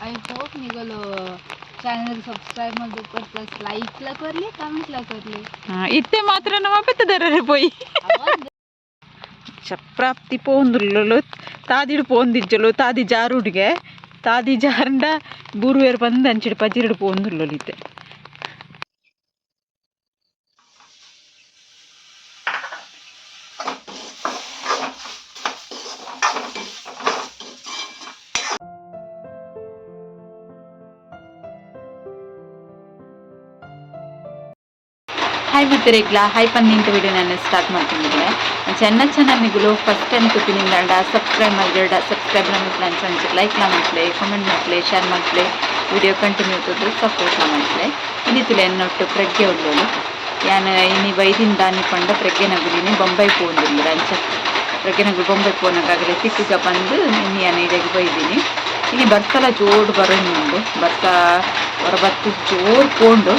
I hope निघालो channel subscribe मध्ये plus लाईकला करले कमेंटला करले इथे मात्र नवा పెద్దదరరే పోయి ಪ್ರಾಪ್ತಿ ಪೋಂದುಲ್ಲಲು ತಾದಿಡು ಪೋಂದಿಜ್ಜಲು ತಾದಿ ಜಾರುಡ್ಗೆ ತಾದಿ ಜಾರಂಡ ಬೂರುವೇರು ಬಂದು ಅಂಚಿಡು ಪಜಿರುಡು ಪೋಂದುಲ್ಲಲು ಇತ್ತೆ ಹಾಯ್ ಮಿತ್ರರಿಗ್ಲ ಹಾಯ್ ಪನ್ನಿಂತ ವಿಡಿಯೋ ನಾನು ಸ್ಟಾರ್ಟ್ ಮಾಡ್ಕೊಂಡಿದ್ದೆ ಚೆನ್ನ ನಿಗುಲು ಫಸ್ಟ್ ಟೈಮ್ ತುಪ್ಪಿನಿಂದ ಸಬ್ಸ್ಕ್ರೈಬ್ ಮಾಡಿದ ಸಬ್ಸ್ಕ್ರೈಬ್ ಮಾಡ್ಲಿ ಅಂಚೆ ಲೈಕ್ಲ ಮಾಡ್ಲಿ ಕಮೆಂಟ್ ಮಾಡ್ಲಿ ಶೇರ್ ಮಾಡ್ಲಿ ವಿಡಿಯೋ ಕಂಟಿನ್ಯೂ ಇರ್ತದೆ ಸಪೋರ್ಟ್ ಮಾಡ್ಲಿ ಇನ್ನಿತ್ತಿಲ್ಲ ಎನ್ನೊಟ್ಟು ಪ್ರಜ್ಞೆ ಉಳ್ಳೋಳು ಯಾನು ಇನಿ ವೈದಿನ ದಾನಿ ಪಂಡ ಪ್ರಜ್ಞೆ ನಗುಲಿನಿ ಬೊಂಬೈ ಪೋಂದಿಲ್ಲ ಅಂಚ ಪ್ರಜ್ಞೆ ನಗು ಬೊಂಬೈ ಪೋನಾಗಲೇ ತಿಕ್ಕಗ ಬಂದು ಇನ್ನು ಯಾನು ಇಡಗೆ ಬೈದೀನಿ ಇನ್ನು ಬರ್ಸಲ ಜೋಡು ಬರೋದು ಬರ್ಸ ಹೊರ ಬತ್ತು ಜೋರು ಪೋಂಡು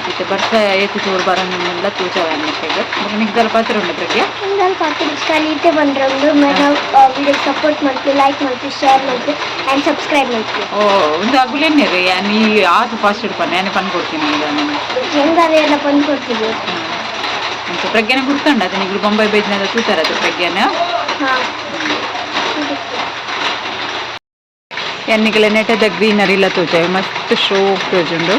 ಮತ್ತೆ ಬರ್ಸ ಏತು ಜೋರು ಬರೋನ್ನೆಲ್ಲ ತೂಚವನ್ನಿಗೆ ನಿಗ್ಗಲ್ ಪಾತ್ರ ಉಂಡು ಪ್ರಜ್ಞೆ ನಿಗ್ಗಲ್ ಪಾತ್ರ ಇಷ್ಟ ಇತ್ತೆ ಬಂದ್ರಂದು ಮೇಡಮ್ ವಿಡಿಯೋ ಸಪೋರ್ಟ್ ಮಾಡ್ತೀವಿ ಲೈಕ್ ಮಾಡ್ತೀವಿ ಶೇರ್ ಮಾಡ್ತೀವಿ ಆ್ಯಂಡ್ ಸಬ್ಸ್ಕ್ರೈಬ್ ಮಾಡ್ತೀವಿ ಓ ಒಂದು ಅಗುಲೇನೆ ರೀ ನೀ ಆದು ಫಾಸ್ಟ್ ಇಡ್ಕೊಂಡು ನಾನು ಬಂದು ಕೊಡ್ತೀನಿ ಈಗ ನಾನು ಹೆಂಗಾರೆ ಎಲ್ಲ ಬಂದು ಕೊಡ್ತೀವಿ ಅಂತ ಪ್ರಜ್ಞೆನ ಗುರ್ತಂಡ ಅದು ನಿಗ್ಲು ಬೊಂಬೈ ಬೇಜ್ನದ ತೂತಾರ ಅದು ಪ್ರಜ್ಞೆನ ಹಾಂ ಎನ್ನಿಗೆಲ್ಲ ನೆಟ್ಟದ ಗ್ರೀನರಿ ಇಲ್ಲ ತೋಚವೆ ಮಸ್ತ್ ಶೋಕ್ ತೋಜುಂಡು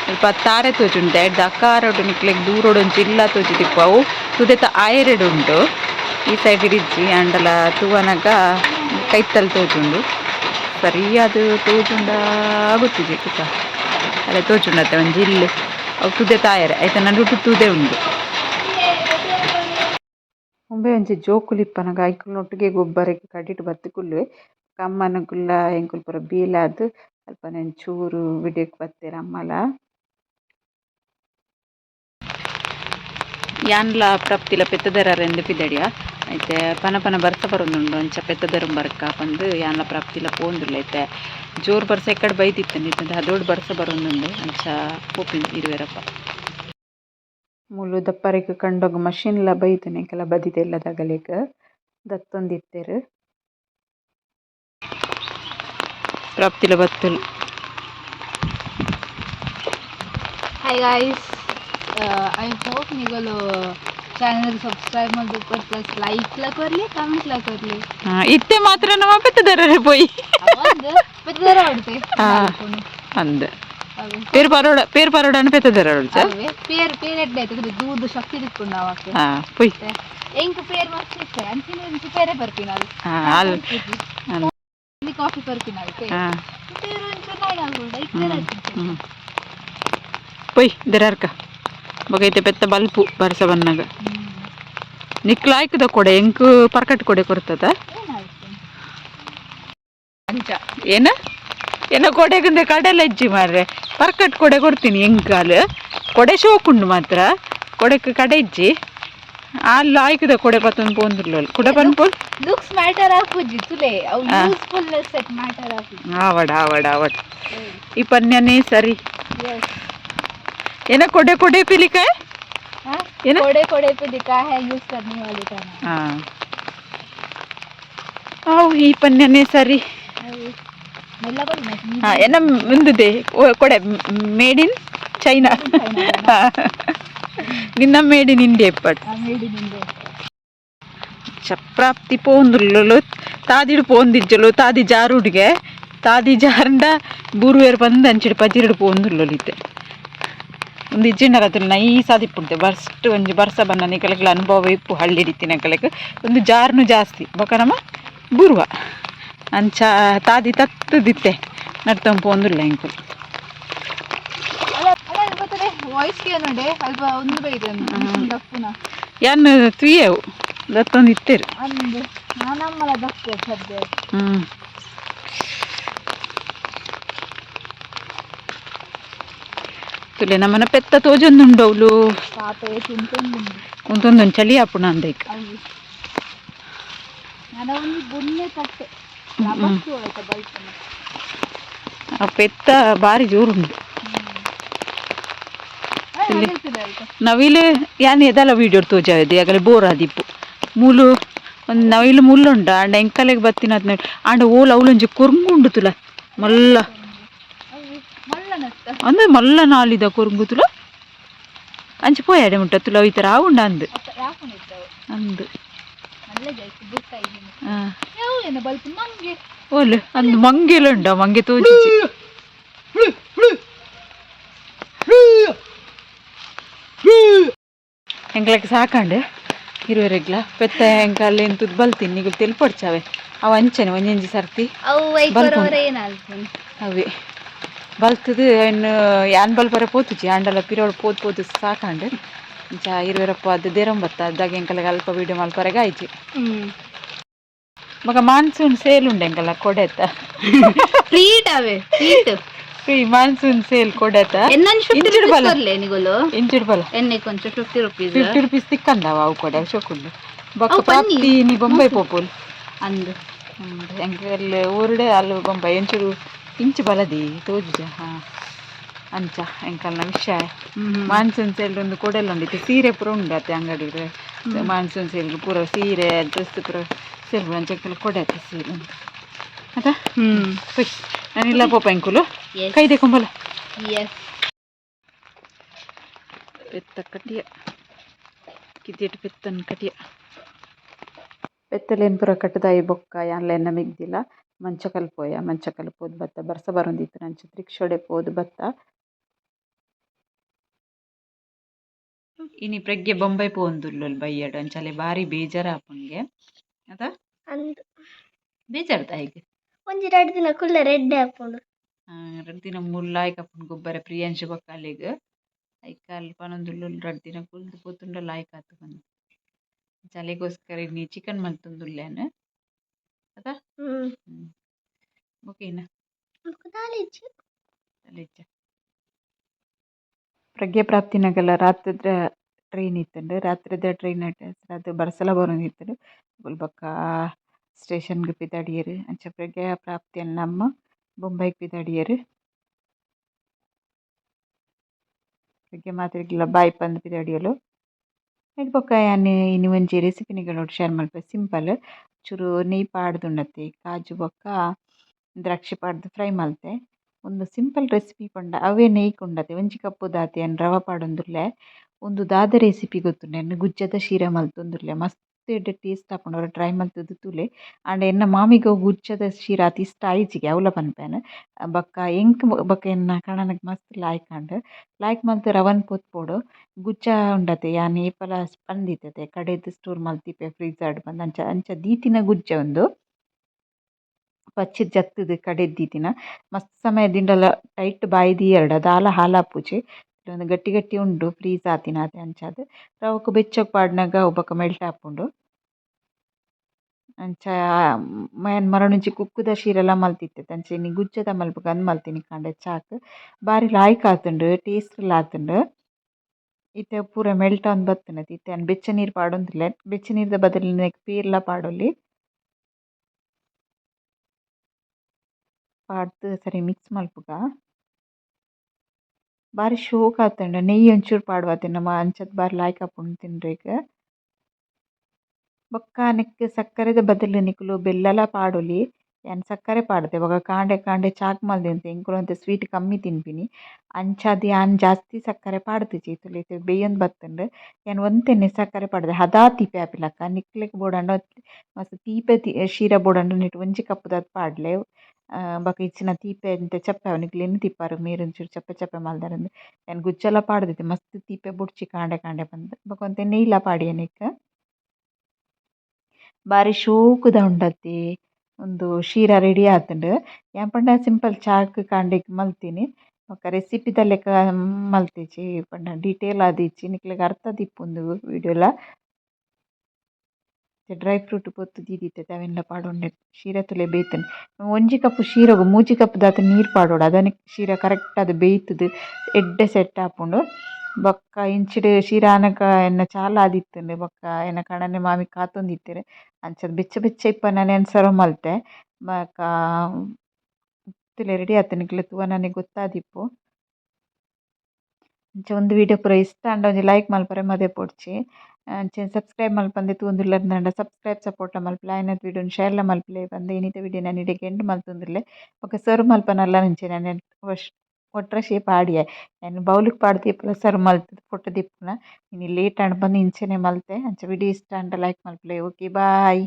ಸ್ವಲ್ಪ ತಾರೆ ತೋಜುಂಡೆ ದಕ್ಕಾರೋಡು ನಿಕ್ಲೆಗ್ ದೂರೋಡು ಜಿಲ್ಲ ತೋಜಿದಿಪ್ಪವು ತುದೆತ ಆಯರೆಡು ಉಂಟು ಈ ಸೈಡ್ ಇರಿಜ್ಜಿ ಅಂಡಲ ತೂವನಗ ಕೈತಲ್ ತೋಜುಂಡು ಸರಿಯಾದ ತೋಜುಂಡ ಗೊತ್ತಿದೆ ತುಕ ಅದೇ ತೋಜುಂಡತ್ತೆ ಒಂದು ಜಿಲ್ಲು ಅವು ತುದೆ ತಾಯರೆ ಆಯ್ತಾ ನಡುಟು ತೂದೆ ಉಂಡು ಮುಂಬೆ ಒಂಚಿ ಜೋಕುಲಿಪ್ಪನಗ ಐಕುಲ್ನೊಟ್ಟಿಗೆ ಗೊಬ್ಬರಕ್ಕೆ ಕಡಿಟ್ಟು ಬತ್ತಿಕುಲ್ವೆ ಕಮ್ಮನಗುಲ್ಲ ಎಂಕುಲ್ ಪೂರ ಬೀಲಾದ್ ಅಲ್ಪ ನಾನು ಚೂರು ವಿಡಿಯೋಕ್ಕೆ ಬತ್ತೇರ ಅಮ್ಮಲ ಯಾನ್ಲ ಪ್ರಾಪ್ತಿಲ ಪೆತ್ತದರೆಂದು ಪಿದಡಿಯ ಐತೆ ಪನ ಬರ್ಸ ಬರೋದುಂಡು ಅಂಚ ಪೆತ್ತದರು ಬರ್ಕ ಬಂದು ಯಾನ್ಲ ಪ್ರಾಪ್ತಿಲ ಪೋಂದುಲ್ಲ ಐತೆ ಜೋರು ಬರ್ಸ ಎಕ್ಕಡೆ ಬೈದಿತ್ತಂದು ಇತ್ತಂದು ಅದೋಡು ಬರ್ಸ ಬರೋದುಂಡು ಅಂಚ ಪೋಪಿಂದು ಇರುವೆರಪ್ಪ ಮುಳ್ಳು ದಪ್ಪರಿಗೆ ಕಂಡೋಗ ಮಷಿನ್ಲ ಬೈತೇನೆ ಕೆಲ ಬದಿದೆಲ್ಲ ತಗಲಿಕ ದತ್ತೊಂದಿತ್ತೇರು ಪ್ರಾಪ್ತಿಲ ಬತ್ತಲು हाय गाइस आय होप निघालो चॅनल सबस्क्राईब मध्ये प्लस लाईकला करले कमेंटला करले इथे मात्र नवा పెద్దదరరే పోయి పెద్దదర ఆడుతే ಅಂದ పేరు పరోడని పెద్దదరడు పేరు ఎట్లా అవుతుంది దూద శక్తి తిక్కున్నావు పోయి ఇంక పేరు మర్చిస్తే అంతే పేరే పరిపినారు కాఫీ పరిపినారు పోయి ದರರ್ಕ ಬಗೈತೆ ಪೆತ್ತ ಬಲ್ಪು ಬರ್ಸ ಬನ್ನಾಗ ನಿಕ್ಲ ಆಯ್ಕದ ಕೊಡೆ ಎಂಕ್ ಪರ್ಕಟ್ ಕೊಡೆ ಕೊಡ್ತದ ಏನ ಏನೋ ಕೊಡೆಗಂದ್ರೆ ಕಡೆಲ್ಲ ಹೆಜ್ಜಿ ಮಾರ್ರೆ ಪರ್ಕಟ್ ಕೊಡೆ ಕೊಡ್ತೀನಿ ಎಂಕಾಲು ಕೊಡೆ ಶೋಕುಂಡು ಮಾತ್ರ ಕೊಡೆಕ್ ಕಡೆ ಇಜ್ಜಿ ಅಲ್ಲ ಆಯ್ಕದ ಕೊಡೆ ಪತ್ತೊಂದು ಪೋಂದಿರ್ಲ ಕೊಡೆ ಪನ್ಪೋಲ್ ಲುಕ್ಸ್ ಮ್ಯಾಟರ್ ಆಪುಜಿ ತುಲೆ ಅವು ಯೂಸ್ಫುಲ್ನೆಸ್ ಸೆಟ್ ಮ್ಯಾಟರ್ ಆಪುಜಿ ಆವಡ ಈ ಪನ್ಯನೇ ಸರಿ ಏನ ಕೊಡೆ ಪಿಲಿಕ ಏನ कोड़े पे लिखा है यूज करने वाले का नाम ಅವು ಈ ಪನ್ಯನೇ ಸರಿ ಏನ ಮುಂದಿದೆ ಕೊಡೆ ಮೇಡ್ ಇನ್ ಚೈನಾ ನಿನ್ನ ಮೇಡ್ ಇನ್ ಇಂಡಿಯಾ ಇಪ್ಪಟ್ ಪ್ರಾಪ್ತಿ ಪೋಂದುಲ್ಲಲು ತಾದಿಡು ಪೋಂದಿಜ್ಜಲು ತಾದಿ ಜಾರುಡ್ಗೆ ತಾದಿ ಜಾರಂಡ ಬೂರುವೇರು ಬಂದು ಅಂಚಿಡು ಪಜಿರುಡು ಪೋಂದುಲ್ಲಲು ಇತ್ತೆ ಒಂದು ಇಜ್ಜಿಂಡ ಕತ್ತಲು ನೈಸ್ ಆದಿಪ್ಪುಂಟೆ ಬರ್ಸ್ಟ್ ಒಂಜಿ ಬರ್ಸ ಬನ್ನ ನಿಕಲೆಗ್ಲ ಅನುಭವ ಇಪ್ಪು ಹಳ್ಳಿ ಹಿಡಿತಿನ ಕಲೆಗೆ ಒಂದು ಜಾರ್ನು ಜಾಸ್ತಿ ಬೊಕನಮ ಬುರುವ ಅಂಚ ತಾದಿ ತತ್ತದಿತ್ತೆ ನಡ್ತಂಪು ಪೋಂದುಲ್ಲ ಇಂಕು ಯಾನು ತುಯ್ಯವು ದತ್ತೊಂದು ಇತ್ತೇರು ತುಲೆ ನಮ್ಮನ ಪೆತ್ತ ತೋಜೊಂದುಂಡು ಅವಳು ಒಂದೊಂದು ಚಳಿ ಆಪುಣ ಅಂದೈಕ ಆ ಪೆತ್ತ ಬಾರಿ ಜೋರುಂಡು ನವಿಲೆ ಯಾನ್ ಎದಲ ವೀಡಿಯೋ ತೋಜಾವದೆ ಆಗಲೇ ಬೋರ್ ಆದಿಪ್ಪು ಮೂಲು ಒಂದು ನವಿಲು ಮುಳ್ಳುಂಡ ಆಂಡ ಎಂಕಲೆಗೆ ಬತ್ತಿನ ಆಂಡ ಓಲ್ ಅವಳೊಂಜಿ ಕೊರ್ಗುಂಡು ತುಲ ಮಲ್ಲ ಅಂದ್ರೆ ಮಲ್ಲ ನಾಲಿದ ಕೊರ್ಗು ತುಲ ಅಂಚೆ ಪೋಯಾಡೆ ಮುಟ್ಟ ತುಲ ಈ ಥರ ಆವುಂಡ ಅಂದು ಅಂದು ಓಲೆ ಅಂದು ಮಂಗೆಲುಂಡ ಮಂಗೆ ತೋಜಿ ಎಂಕ್ಲಕ್ಕೆ ಸಾಕಂಡೆ ಇರುವರೆಗ್ಲ ಪೆತ್ತ ಎಂಕಲ್ ಎಂತದ್ದು ಬಲ್ತೀನಿ ನೀವು ತೆಲ್ಪಡ್ಚಾವೆ ಅವು ಅಂಚನೆ ಒಂಜಂಜಿ ಸರ್ತಿ ಅವೇ ಬಲ್ತದು ಇನ್ನು ಯಾನ್ ಬಲ್ಪರೆ ಪೋತುಜಿ ಆಂಡಲ ಪಿರೋಡು ಪೋದು ಸಾಕಂಡೆ ಇಂಚ ಇರುವೆರಪ್ಪ ಅದು ದೇರಂಬತ್ತ ಅದಾಗ ಎಂಕಲ್ಗೆ ಅಲ್ಪ ವೀಡಿಯೋ ಮಲ್ಪರೆಗೆ ಆಯ್ತು ಮಗ ಮಾನ್ಸೂನ್ ಸೇಲ್ ಉಂಡೆ ಎಂಕಲ್ಲ ಕೊಡೆತ್ತ ಫ್ರೀ ಮಾನ್ಸೂನ್ ಸೇಲ್ ಕೊಡೆತ್ತ ಇಂಚಿಡ್ ಬಲ ₹50 ತಿಕ್ಕಂದವ ಅವು ಕೊಡೆ ಶೋಕುಂಡು ಬೊಕ್ಕ ಪ್ರಾಪ್ತಿ ನೀ ಬೊಂಬೈ ಪೋಪುಲ್ ಅಂದು ಎಂಕಲ್ ಊರುಡೆ ಅಲ್ಲಿ ಬೊಂಬೈ ಎಂಚುಡು ಇಂಚು ಬಲದಿ ತೋಜುಜ ಹಾ ಅಂಚ ಎಂಕಲ್ನ ವಿಷಯ ಮಾನ್ಸೂನ್ ಸೇಲ್ ಒಂದು ಕೊಡೆಲ್ಲ ಉಂಡಿತ್ತು ಸೀರೆ ಪೂರ ಉಂಡು ಅತ್ತೆ ಅಂಗಡಿ ಮಾನ್ಸೂನ್ ಸೇಲ್ ಪೂರ ಸೀರೆ ಡ್ರೆಸ್ ಪೂರ ಸೇಲ್ ಅಂಚ ಎಂಕಲ್ ಕೊಡೆತ್ತ ಸೀರೆ ಉಂಟು ಆಯ್ತಾ ನಾನಿಲ್ಲ ಪೋಪ ಎಂಕುಲು ಕೈ ದೇಕೊಂಬಲ ಪೆತ್ತ ಕಟಿಯ ಕಿದ್ದೇಟು ಪೆತ್ತನ್ ಕಟಿಯ ಪೆತ್ತಲೇನು ಪೂರ ಕಟ್ಟದಾಯಿ ಬೊಕ್ಕ ಯಾನ್ಲೆನ್ನ ಮಿಗ್ದಿಲ್ಲ ಮಂಚ ಕಲ್ಪೋದು ಬತ್ತ ಬರ್ಸ ಬರೊಂದಿತ್ತು ನಂಚ ತ್ರಿಕ್ಷೋಡೆ ಪೋದು ಬತ್ತ ಇನಿ ಪ್ರಜ್ಞೆ ಬೊಂಬೈ ಪೋಂದುಲ್ಲು ಬಯ್ಯಡು ಅಂಚಲೆ ಬಾರಿ ಬೇಜಾರ ಆಪುಂಗೆ ಅದ ಬೇಜಾರ್ದ ಈಗ ಒಂಜಿ 2 ದಿನ ಕುಲ್ಲ ರೆಡ್ ಆಪುಂಡು 2 ದಿನ ಮುಲ್ಲಾಯ್ಕ ಆಪುಂಡು ಗೊಬ್ಬರ ಪ್ರಿಯಾಂಶು ಬೊಕ್ಕಾಲಿಗ್ ಐಕಾಲ್ ಪನೊಂದುಲ್ಲು 2 ದಿನ ಕುಲ್ದು ಪೋತುಂಡ ಲಾಯ್ಕ ಆತು ಬಂದು ಚಲೆಗೋಸ್ಕರ ನೀ ಚಿಕನ್ ಮಲ್ತೊಂದುಲ್ಲೇನು ಅದ ಓಕೆನಾ ಪ್ರಜ್ಞೆ ಪ್ರಾಪ್ತಿನಾಗೆಲ್ಲ ರಾತ್ರಿದ ಟ್ರೈನ್ ಇತ್ತಂಡು ರಾತ್ರಿದ ಟ್ರೈನ್ ಅದು ಬರ್ಸಲ ಬರೋದಿತ್ತು ಬೊಕ್ಕ ಸ್ಟೇಷನ್ಗೆ ಪಿದಾಡಿಯರು ಅಂಚ ಪ್ರಜ್ಞೆ ಪ್ರಾಪ್ತಿಯನ್ನು ನಮ್ಮ ಬೊಂಬೈಗೆ ಪಿದಾಡಿಯರು ಪ್ರಜ್ಞೆ ಮಾತ್ರೆಗೆಲ್ಲ ಬಾಯ್ ಪಂದು ಪಿದಾಡಿಯಲು ಇದು ಬೊಕ್ಕ ಯಾನ್ ಇನ್ನು ಒಂಜಿ ರೆಸಿಪಿನಿಗಳು ಶೇರ್ ಮಲ್ಪೆ ಸಿಂಪಲ್ ಚೂರು ನೆಯ್ ಪಾಡ್ದುಂಡತ್ತೆ ಕಾಜು ಬೊಕ್ಕ ದ್ರಾಕ್ಷಿ ಪಾಡ್ದು ಫ್ರೈ ಮಲ್ತೆ ಒಂದು ಸಿಂಪಲ್ ರೆಸಿಪಿ ಪಂಡ ಅವೇ ನೆಯ್ಕೊಂಡತೆ ಒಂಜಿ ಕಪ್ಪು ದಾತೆ ಅನ್ನು ರವೆ ಪಾಡೊಂದುರ್ಲೆ ಒಂದು ದಾದ ರೆಸಿಪಿ ಗೊತ್ತುಂಡೆ ಎನ್ನ ಗುಜ್ಜದ ಶೀರ ಮಲ್ತೊಂದುರ್ಲೆ ಮಸ್ತ್ ಎಡ್ಡೆ ಟೇಸ್ಟ್ ಆಪುಂಡು ಅವ್ರ ಟ್ರೈ ಮಲ್ತುದು ತೂಲೆ ಆಂಡ ಎನ್ನ ಮಾಮಿಗ ಗುಜ್ಜದ ಶೀರ ಅತಿ ಇಷ್ಟ ಆಯ್ಚಿಗೆ ಅವಲ ಪನ್ಪೇನು ಬೊಕ್ಕ ಎಂಕ್ ಬೊಕ್ಕ ಎನ್ನ ಕಣನಗ್ ಮಸ್ತ್ ಲಾಯ್ಕ್ ಮಲ್ತ್ ರವನ್ ಪೊತ್ಪೋಡು ಗುಜ್ಜ ಉಂಡತೆ ಯಾನ್ ಏಪಲ ಪಂದಿತ್ತತೆ ಕಡೆದು ಸ್ಟೋರ್ ಮಲ್ತಿಪ್ಪೆ ಫ್ರೀಜರ್ಡ್ ಬಂದು ಅಂಚ ದೀತಿನ ಗುಜ್ಜ ಒಂದು ಪಚ್ಚಿದ ಜತ್ತದು ಕಡೆದು ದೀತಿನ ಮಸ್ತ್ ಸಮಯ ದಿಂಡಲ ಟೈಟ್ ಬಾಯ್ದಿ ಎರಡು ದಾಲ ಹಾಲಾಪುಜಿ ಒಂದು ಗಟ್ಟಿ ಗಟ್ಟಿ ಉಂಡು ಫ್ರೀಸ್ ಆತಿನ ಅದೇ ಅಂಚಾದ್ ರವಕ್ ಬೆಚ್ಚಗೆ ಪಾಡ್ನಾಗ ಒಬ್ಬಕ್ಕ ಮೆಲ್ಟ್ ಆಪುಂಡು ಅಂಚ ಮಯನ್ ಮರಣುಂಚಿ ಕುಕ್ಕುದ ಶೀರೆಲ್ಲ ಮಲ್ತಿತ್ತೆ ಅಂಚೆ ನೀ ಗುಜ್ಜದ ಮಲ್ಪಗ ಅಂದ್ ಮಲ್ತೀನಿ ಕಂಡೆ ಚಾಕ್ ಬಾರಿ ಲಾಯ್ಕ್ ಆತುಂಡು ಟೇಸ್ಟ್ಲ ಆತುಂಡು ಇತ್ತೆ ಪೂರ ಮೆಲ್ಟ್ ಆನ್ ಬತ್ತುನತಿ ಇತ್ತೆ ಅನ್ ಬೆಚ್ಚ ನೀರು ಪಾಡೊಂದಿಲ್ಲ ಬೆಚ್ಚ ನೀರ್ದ ಬದಲು ಪೀರ್ಲ ಪಾಡೊಲ್ಲಿ ಪಾಡ್ದು ಸರಿ ಮಿಕ್ಸ್ ಮಲ್ಪುಗ ಬಾರಿ ಶೋಕ್ ಆತುಂಡು ನೆಯ್ಯಿ ಒಂಚೂರು ಪಾಡ್ವಾತೆ ನಮ್ಮ ಅಂಚದ್ ಬಾರಿ ಲಾಯ್ಕ್ ಆಪುಂಡು ತಿನ್ರೆಗ್ ಬೊಕ್ಕ ನೆಕ್ಕ್ ಸಕ್ಕರೆದ ಬದಲು ನಿಕುಲು ಬೆಲ್ಲಲ ಪಾಡೊಲಿ ಯಾನ್ ಸಕ್ಕರೆ ಪಾಡ್ದೆ ಬೊಕ ಕಾಂಡೆ ಚಾಕ್ ಮಲ್ದೆಂತೆ ಎಂಕುಲಂತೆ ಸ್ವೀಟ್ ಕಮ್ಮಿ ತಿನ್ಪಿನಿ ಅಂಚಾದ್ ಯಾನ್ ಜಾಸ್ತಿ ಸಕ್ಕರೆ ಪಾಡ್ದಿಜಿ ತುಲೆಗ್ ಬೇಯೊಂದು ಬತ್ತುಂಡು ಯಾನ್ ಒಂತೆನೆ ಸಕ್ಕರೆ ಪಾಡ್ದೆ ಹದಾ ತೀಪೆ ಆಪಿಲಕ್ಕ ನಿಕ್ಲೆಗ್ ಬೋಡಾಂಡ ಮಸ್ತ್ ತೀಪೆ ಶೀರ ಬೋಡಾಂಡ ನೆಟ್ ಒಂಜಿ ಕಪ್ ದಾದ್ ಪಾಡ್ಲೆ ಬೊಕ ಇಚ್ಚಿನ ತೀಪೆ ಎಂತೆ ಚಪ್ಪೆ ಅವು ನಿಕ್ಲೆನ್ ತಿಪ್ಪಾರು ಮೇರೊಂಚೂರು ಚಪ್ಪೆ ಮಲ್ದರಂದ್ ಯಾನ್ ಗುಜ್ಜಲ ಪಾಡ್ದಿತ್ತೆ ಮಸ್ತ್ ತೀಪೆ ಬುಡ್ಚಿ ಕಾಂಡೆ ಪಂದ್ ಬೊಕ ಒಂತೆ ನೆಯ್ಲ ಪಾಡಿಯ ನೆಕ್ ಬಾರಿ ಶೋಕುದ ಉಂಡತೆ ಒಂದು ಶೀರ ರೆಡಿ ಆತುಂಡು ಯಾನ್ ಪಂಡ ಸಿಂಪಲ್ ಚಾಕ್ ಕಾಂಡೆಗ್ ಮಲ್ತೀನಿ ಬೊಕ ರೆಸಿಪಿದ ಲೆಕ್ಕ ಮಲ್ತಿಜಿ ಪಂಡ ಡೀಟೇಲ್ ಆದಿಜ್ಜಿ ನಿಕ್ಲೆಗ್ ಅರ್ಥ ತಿಪ್ಪುಂಡು ವಿಡಿಯೋಲ ಡ್ರೈ ಫ್ರೂಟ್ ಪೊತ್ತು ದೀದಿತ್ತೆ ಅವೆನ್ಲ ಪಾಡೊಂಡೆ ಶೀರ ತುಲೆ ಬೇಯ್ತುಂಡು ಒಂಜಿ ಕಪ್ ಶೀರಗು ಮೂಜಿ ಕಪ್ ದಾತ ನೀರು ಪಾಡೋಡು ಅದನೆ ಶೀರ ಕರೆಕ್ಟ್ ಅದು ಬೇಯ್ತುದು ಎಡ್ಡೆ ಸೆಟ್ ಆಪುಂಡು ಬೊಕ್ಕ ಇಂಚಿಡ್ ಶೀರ ಆನಗ ಎನ್ನ ಚಾಲ ಆದಿತ್ತುಂಡು ಬೊಕ್ಕ ಎನ್ನ ಕಣನೆ ಮಾಮಿ ಕಾತೊಂದಿತ್ತೆರ್ ಅಂಚಾದ್ ಬೆಚ್ಚ ಇಪ್ಪುನನೆ ಸರ್ವ್ ಮಲ್ತೆ ಬೊಕ ಇತ್ತುಲೆ ರೆಡಿ ಆತು ನಿಕ್ಲೆ ತೂವನನೆ ಗೊತ್ತಾದಿಪ್ಪು ಅಂಚ ಒಂದು ವಿಡಿಯೋ ಪೂರ ಇಷ್ಟ ಆಂಡ ಒಂಜಿ ಲೈಕ್ ಮಲ್ಪರೆ ಮದೆ ಪೊಡ್ಚಿ ಅಂಚೆನೆ ಸಬ್ಸ್ಕ್ರೈಬ್ ಮಲ್ಪಂದೆ ತೂಂದುರ್ಲೆರ್ನಂಡ ಸಬ್ಸ್ಕ್ರೈಬ್ ಸಪೋರ್ಟ್ ಮಲ್ಪಲೆ ಐನತ್ ವೀಡಿಯೋನ ಶೇರ್ಲ ಮಲ್ಪಲೆ ಪಂದೆ ಇನ್ನಿತ ವೀಡಿಯೋನ ನಿಡೆಗೆ ಎಂಡ್ ಮಲ್ತೊಂದುರ್ಲೆ ಬೊಕ ಸರ್ವ್ ಮಲ್ಪನಲ ಅಂಚೆನೆ ನೆಟ್ ಒಟ್ರ ಶೇಪ್ ಆಡಿಯೆ ಎನ್ನ ಬೌಲ್ಗ್ ಪಾಡ್ದೀಪುಲ ಸರ್ವ್ ಮಲ್ತ್ ಫೊಟೊ ದೀಪುನ ಇನಿ ಲೇಟ್ ಆಂಡ್ ಬಂದು ಇಂಚೆನೆ ಮಲ್ತೆ ಅಂಚ ವಿಡಿಯೋ ಇಷ್ಟ ಆಂಡ ಲೈಕ್ ಮಲ್ಪಲೆ. ಓಕೆ ಬಾಯ್.